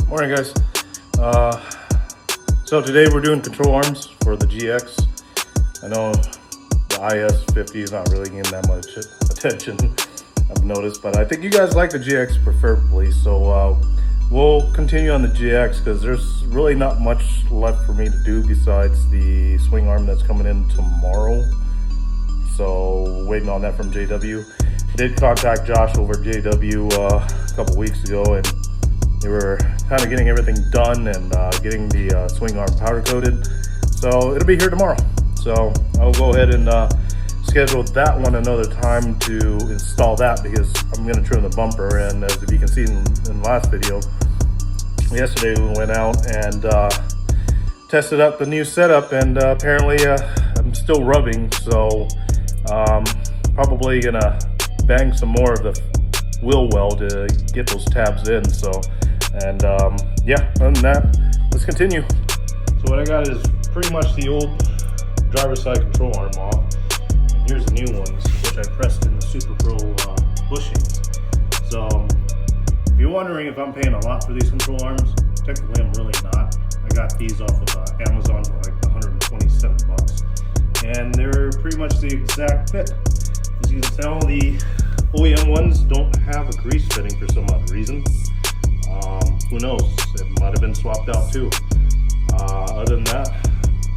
Morning, guys. So today we're doing control arms for the GX. I know the IS50 is not really getting that much attention, I've noticed, but I think you guys like the GX preferably. So we'll continue on the GX because there's really not much left for me to do besides the swing arm that's coming in tomorrow. So waiting on that from JW. I did contact Josh over at JW a couple weeks ago, and they were kind of getting everything done and getting the swing arm powder coated. So it'll be here tomorrow. So I'll go ahead and schedule that one another time to install that, because I'm going to trim the bumper. And as you can see in the last video, yesterday we went out and tested out the new setup, and apparently I'm still rubbing. So probably gonna bang some more of the wheel well to get those tabs in. So, and yeah, other than that, let's continue. So what I got is pretty much the old driver's side control arm off, and here's the new ones, which I pressed in the Super Pro bushings. So if you're wondering if I'm paying a lot for these control arms, technically I'm really not. I got these off of Amazon for like 127 bucks, and they're pretty much the exact fit. As you can tell, the OEM ones don't have a grease fitting for some odd reason. Who knows? It might have been swapped out too. Other than that,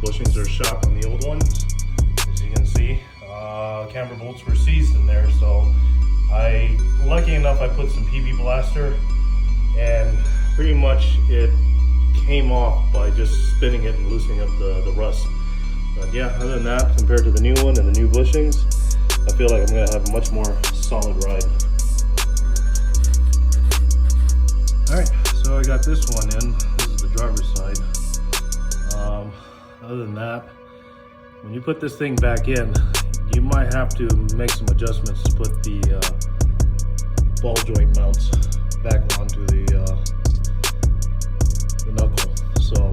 bushings are shot on the old ones. As you can see, camber bolts were seized in there. So lucky enough, I put some PB Blaster, and pretty much it came off by just spinning it and loosening up the rust. But yeah, other than that, compared to the new one and the new bushings, I feel like I'm going to have a much more solid ride. Alright, so I got this one in. This is the driver's side. Other than that, when you put this thing back in, you might have to make some adjustments to put the ball joint mounts back onto the knuckle. So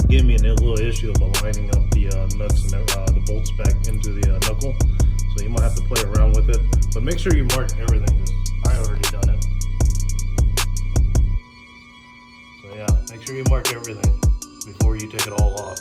it gave me a little issue of aligning up the nuts and the bolts back into the knuckle. So you might have to play around with it, but make sure you mark everything, because I already done it. So yeah, make sure you mark everything before you take it all off.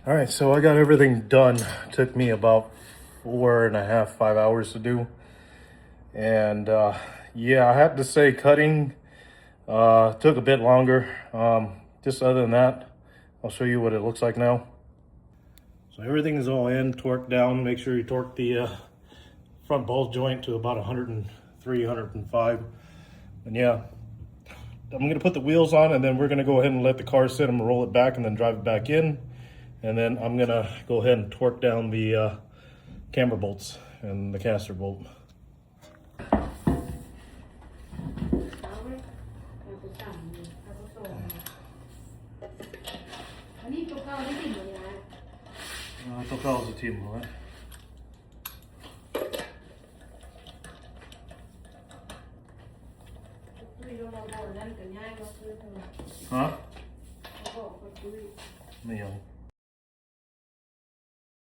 All right, so I got everything done. It took me about 4.5, 5 hours to do. And yeah, I have to say cutting took a bit longer. Just other than that, I'll show you what it looks like now. So everything is all in, torqued down. Make sure you torque the front ball joint to about 103, 105. And yeah, I'm gonna put the wheels on, and then we're gonna go ahead and let the car sit. I'm gonna roll it back and then drive it back in. And then I'm gonna go ahead and torque down the camber bolts and the caster bolt. Tocava o time, não é? Hã? Não.